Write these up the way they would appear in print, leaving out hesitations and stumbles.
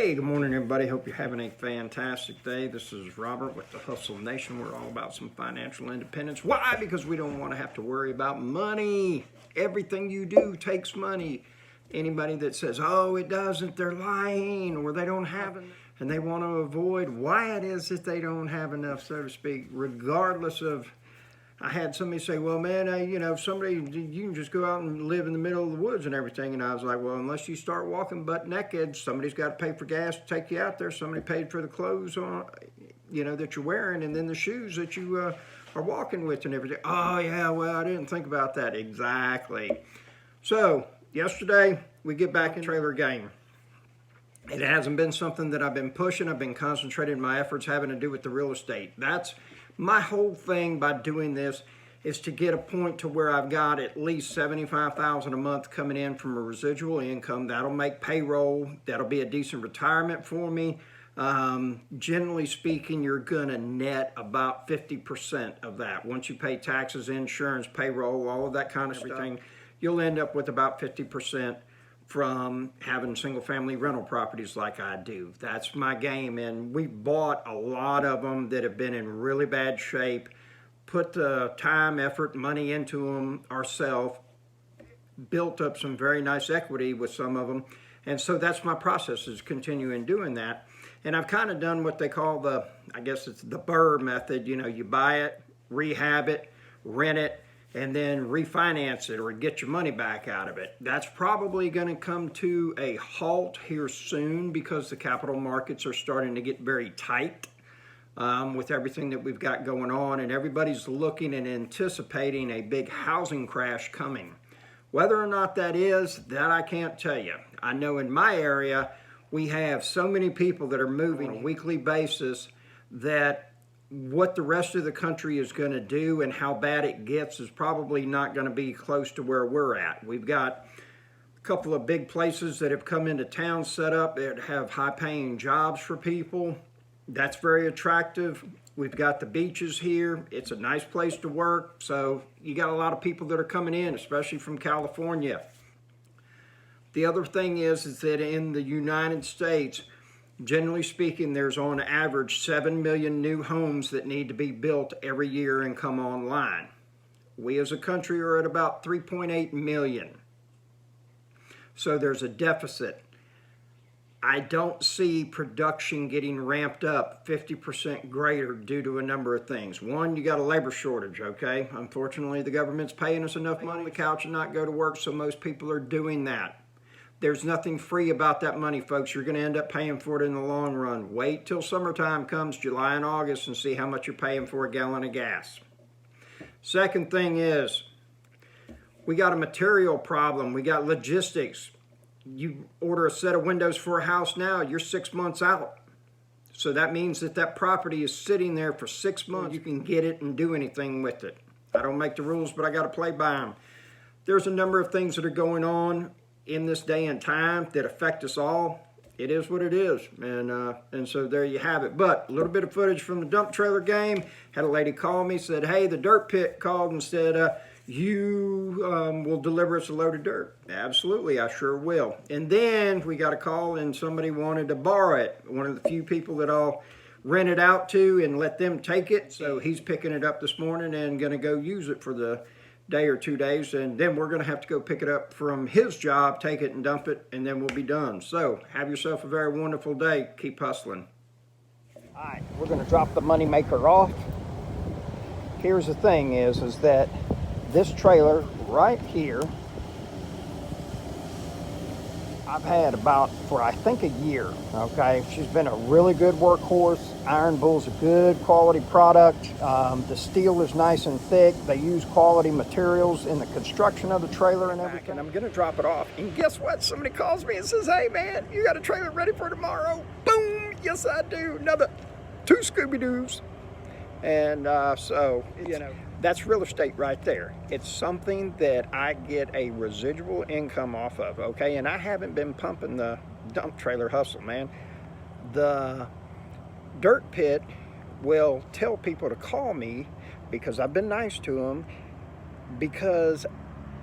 Hey, good morning, everybody. Hope you're having a fantastic day. This is Robert with the Hustle Nation. We're all about some financial independence. Why? Because we don't want to have to worry about money. Everything you do takes money. Anybody that says, oh, it doesn't, they're lying, or they don't have enough, and they want to avoid why it is that they don't have enough, so to speak, regardless of. I had somebody say, well, man, somebody, you can just go out and live in the middle of the woods and everything. And I was like, well, unless you start walking butt naked, somebody's got to pay for gas to take you out there. Somebody paid for the clothes on, that you're wearing, and then the shoes that you are walking with and everything. Oh, yeah, well, I didn't think about that. Exactly. So yesterday, we get back in the trailer game. It hasn't been something that I've been pushing. I've been concentrating my efforts having to do with the real estate. That's my whole thing by doing this, is to get a point to where I've got at least $75,000 a month coming in from a residual income. That'll make payroll. That'll be a decent retirement for me. Generally speaking, you're gonna net about 50% of that. Once you pay taxes, insurance, payroll, all of that kind of everything, you'll end up with about 50% from having single family rental properties like I do. That's my game, and we bought a lot of them that have been in really bad shape, put the time, effort, money into them ourselves, built up some very nice equity with some of them, and so that's my process, is continuing doing that. And I've kind of done what they call I guess it's the BRRRR method. You buy it, rehab it, rent it, and then refinance it or get your money back out of it. That's probably going to come to a halt here soon because the capital markets are starting to get very tight with everything that we've got going on, and everybody's looking and anticipating a big housing crash coming. Whether or not that is, that I can't tell you. I know in my area, we have so many people that are moving on a weekly basis that what the rest of the country is going to do and how bad it gets is probably not going to be close to where we're at. We've got a couple of big places that have come into town set up that have high-paying jobs for people. That's very attractive. We've got the beaches here. It's a nice place to work. So you got a lot of people that are coming in, especially from California. The other thing is that in the United States, generally speaking, there's on average 7 million new homes that need to be built every year and come online. We as a country are at about 3.8 million. So there's a deficit. I don't see production getting ramped up 50% greater due to a number of things. One, you got a labor shortage, okay? Unfortunately, the government's paying us enough money on the couch and not go to work, so most people are doing that. There's nothing free about that money, folks. You're going to end up paying for it in the long run. Wait till summertime comes, July and August, and see how much you're paying for a gallon of gas. Second thing is, we got a material problem. We got logistics. You order a set of windows for a house now, you're 6 months out. So that means that property is sitting there for 6 months. You can get it and do anything with it. I don't make the rules, but I got to play by them. There's a number of things that are going on in this day and time that affect us all. It is what it is, and so there you have it. But a little bit of footage from the dump trailer game. Had a lady call me, said, hey, the dirt pit called and said, you will deliver us a load of dirt. Absolutely, I sure will. And then we got a call and somebody wanted to borrow it. One of the few people that I'll rent it out to and let them take it. So he's picking it up this morning and gonna go use it for the day or 2 days, and then we're going to have to go pick it up from his job, take it and dump it, and then we'll be done. So have yourself a very wonderful day. Keep hustling. All right, we're going to drop the money maker off. Here's the thing is that this trailer right here, I've had about for I think a year. Okay, she's been a really good workhorse. Iron Bull's a good quality product. The steel is nice and thick. They use quality materials in the construction of the trailer and everything. And I'm gonna drop it off. And guess what? Somebody calls me and says, hey man, you got a trailer ready for tomorrow? Boom, yes I do. Another 2 Scooby-Doos. And so, that's real estate right there. It's something that I get a residual income off of, okay? And I haven't been pumping the dump trailer hustle, man. The dirt pit will tell people to call me because I've been nice to them, because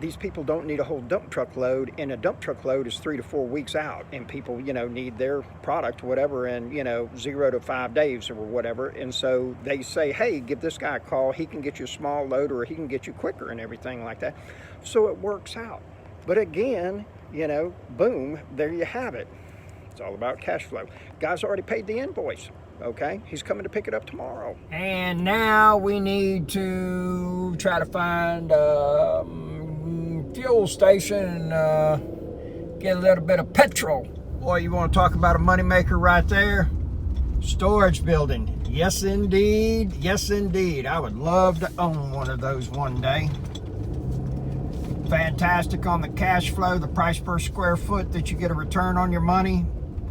these people don't need a whole dump truck load, and a dump truck load is 3 to 4 weeks out, and people, need their product, whatever, in, 0 to 5 days or whatever. And so they say, hey, give this guy a call. He can get you a small load, or he can get you quicker and everything like that. So it works out. But again, boom, there you have it. It's all about cash flow. Guy's already paid the invoice. Okay, he's coming to pick it up tomorrow. And now we need to try to find a fuel station and get a little bit of petrol. Boy, you want to talk about a moneymaker right there? Storage building. Yes, indeed. Yes, indeed. I would love to own one of those one day. Fantastic on the cash flow, the price per square foot that you get a return on your money.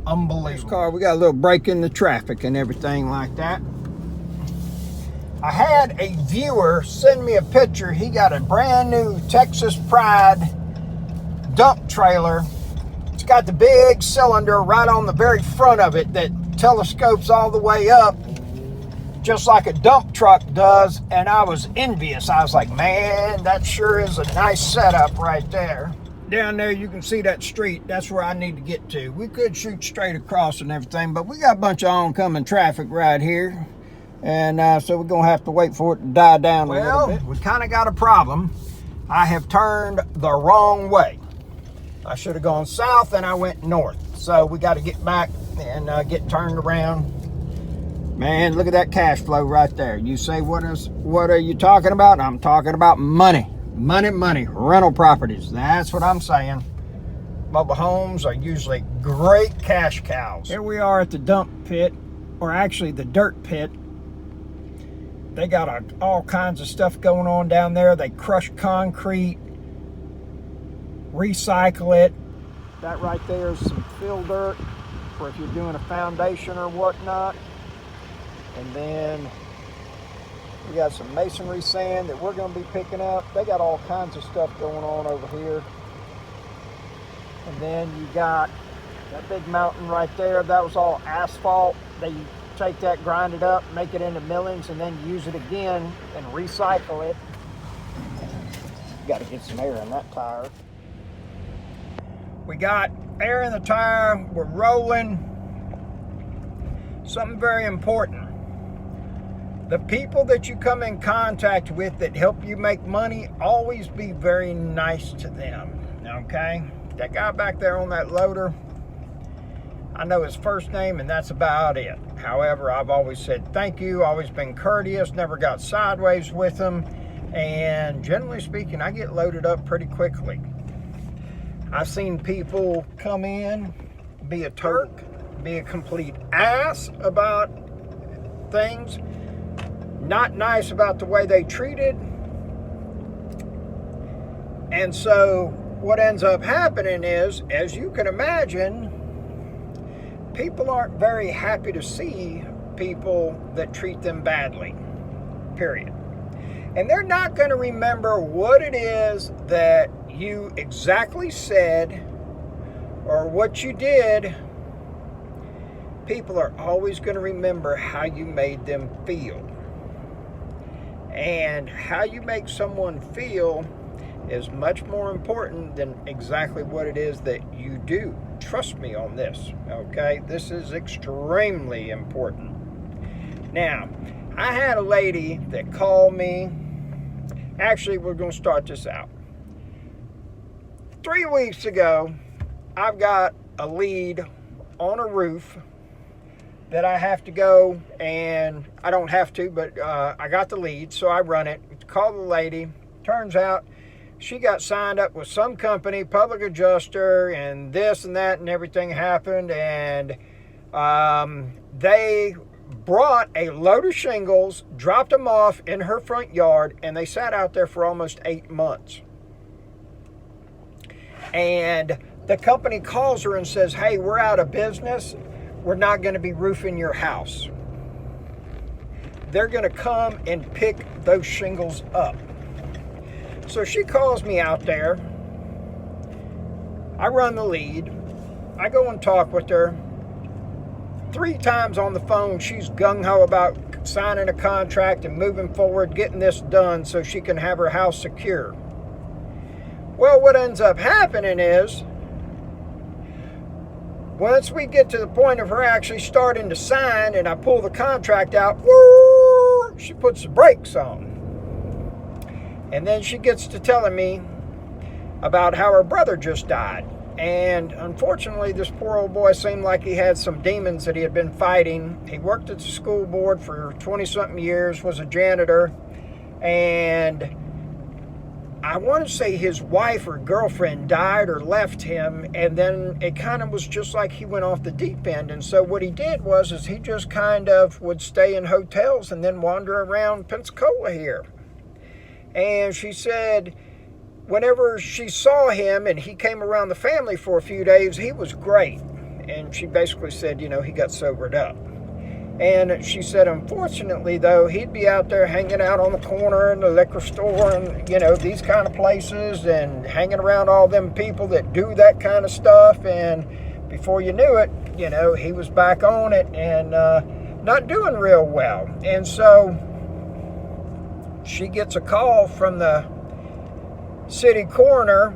Unbelievable. Car, we got a little break in the traffic and everything like that. I had a viewer send me a picture. He got a brand new Texas Pride dump trailer. It's got the big cylinder right on the very front of it that telescopes all the way up, just like a dump truck does. And I was envious. I was like, man, that sure is a nice setup right there. Down there you can see that street. That's where I need to get to. We could shoot straight across and everything, but we got a bunch of oncoming traffic right here, and so we're gonna have to wait for it to die down a little bit. We kind of got a problem. I have turned the wrong way. I should have gone south and I went north, so we got to get back and get turned around. Man, look at that cash flow right there. You say, what are you talking about? I'm talking about money. Money, rental properties. That's what I'm saying. Mobile homes are usually great cash cows. Here we are at the dump pit, or actually the dirt pit. They got all kinds of stuff going on down there. They crush concrete, recycle it. That right there is some fill dirt for if you're doing a foundation or whatnot. And then we got some masonry sand that we're going to be picking up. They got all kinds of stuff going on over here. And then you got that big mountain right there. That was all asphalt. They take that, grind it up, make it into millings, and then use it again and recycle it. Got to get some air in that tire. We got air in the tire. We're rolling. Something very important. The people that you come in contact with that help you make money, always be very nice to them, okay? That guy back there on that loader, I know his first name and that's about it. However, I've always said thank you, always been courteous, never got sideways with him, and generally speaking, I get loaded up pretty quickly. I've seen people come in, be a Turk, be a complete ass about things, not nice about the way they treated. And so what ends up happening is, as you can imagine, people aren't very happy to see people that treat them badly, period. And they're not going to remember what it is that you exactly said or what you did. People are always going to remember how you made them feel. And how you make someone feel is much more important than exactly what it is that you do. Trust me on this, okay? This is extremely important. Now, I had a lady that called me. Actually, we're going to start this out. 3 weeks ago, I've got a lead on a roof that I have to go, and I don't have to, but I got the lead, so I run it. Call the lady. Turns out she got signed up with some company, public adjuster, and this and that, and everything happened, and they brought a load of shingles, dropped them off in her front yard, and they sat out there for almost 8 months. And the company calls her and says, hey, we're out of business. We're not going to be roofing your house. They're going to come and pick those shingles up. So she calls me out there. I run the lead. I go and talk with her. 3 times on the phone, she's gung-ho about signing a contract and moving forward, getting this done so she can have her house secure. Well, what ends up happening is, once we get to the point of her actually starting to sign and I pull the contract out, whoo, she puts the brakes on. And then she gets to telling me about how her brother just died. And unfortunately, this poor old boy seemed like he had some demons that he had been fighting. He worked at the school board for 20-something years, was a janitor, and I want to say his wife or girlfriend died or left him, and then it kind of was just like he went off the deep end. And so what he did was he just kind of would stay in hotels and then wander around Pensacola here. And she said whenever she saw him and he came around the family for a few days, he was great. And she basically said, he got sobered up. And she said, unfortunately, though, he'd be out there hanging out on the corner in the liquor store and, these kind of places and hanging around all them people that do that kind of stuff. And before you knew it, he was back on it and not doing real well. And so she gets a call from the city coroner.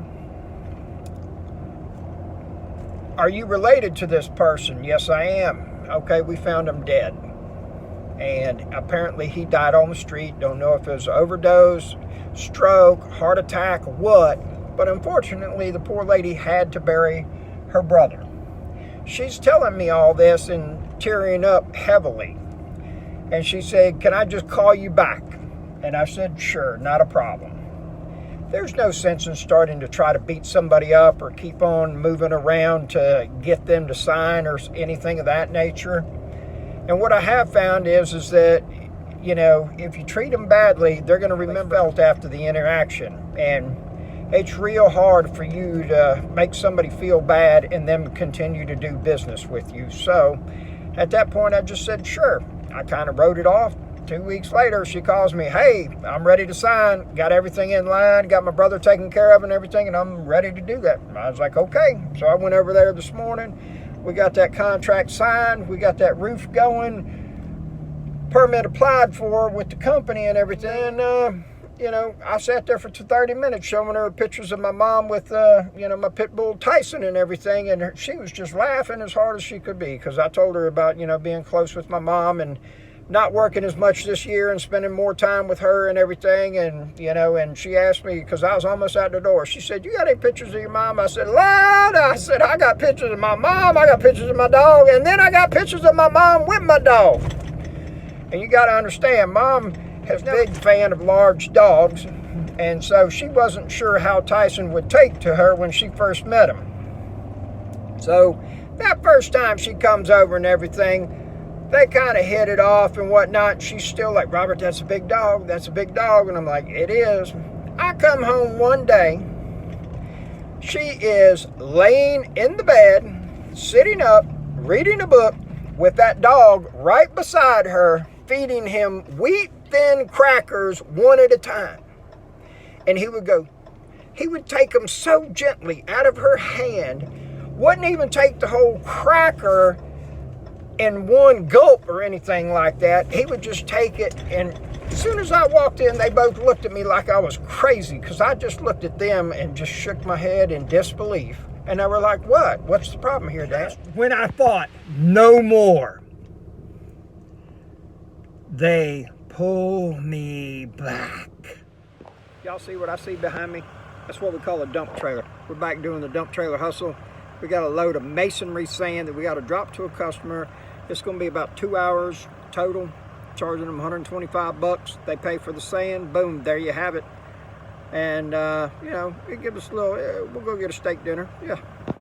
Are you related to this person? Yes, I am. Okay, we found him dead. And apparently he died on the street. Don't know if it was overdose, stroke, heart attack, what. But unfortunately, the poor lady had to bury her brother. She's telling me all this and tearing up heavily. And she said, can I just call you back? And I said, sure, not a problem. There's no sense in starting to try to beat somebody up or keep on moving around to get them to sign or anything of that nature. And what I have found is that, if you treat them badly, they're going to remember it after the interaction. And it's real hard for you to make somebody feel bad and then continue to do business with you. So at that point, I just said, sure. I kind of wrote it off. 2 weeks later, she calls me, hey, I'm ready to sign. Got everything in line, got my brother taken care of and everything, and I'm ready to do that. I was like, okay. So I went over there this morning. We got that contract signed. We got that roof going. Permit applied for with the company and everything. I sat there for 30 minutes showing her pictures of my mom with, my pit bull Tyson and everything. And she was just laughing as hard as she could be because I told her about, being close with my mom and not working as much this year and spending more time with her and everything. And, and she asked me, because I was almost out the door, she said, you got any pictures of your mom? I said, Lord, I got pictures of my mom, I got pictures of my dog, and then I got pictures of my mom with my dog. And you got to understand, Mom is a big fan of large dogs, and so she wasn't sure how Tyson would take to her when she first met him. So that first time she comes over and everything, they kind of hit it off and whatnot. She's still like, Robert, that's a big dog. That's a big dog. And I'm like, it is. I come home one day. She is laying in the bed, sitting up, reading a book with that dog right beside her, feeding him wheat thin crackers one at a time. And he would take them so gently out of her hand, wouldn't even take the whole cracker in one gulp or anything like that. He would just take it, and as soon as I walked in, they both looked at me like I was crazy because I just looked at them and just shook my head in disbelief. And they were like, what? What's the problem here, Dad? When I thought, no more, they pull me back. Y'all see what I see behind me? That's what we call a dump trailer. We're back doing the dump trailer hustle. We got a load of masonry sand that we got to drop to a customer. It's going to be about 2 hours total, charging them $125. They pay for the sand. Boom, there you have it. And, it gives us a little, we'll go get a steak dinner. Yeah.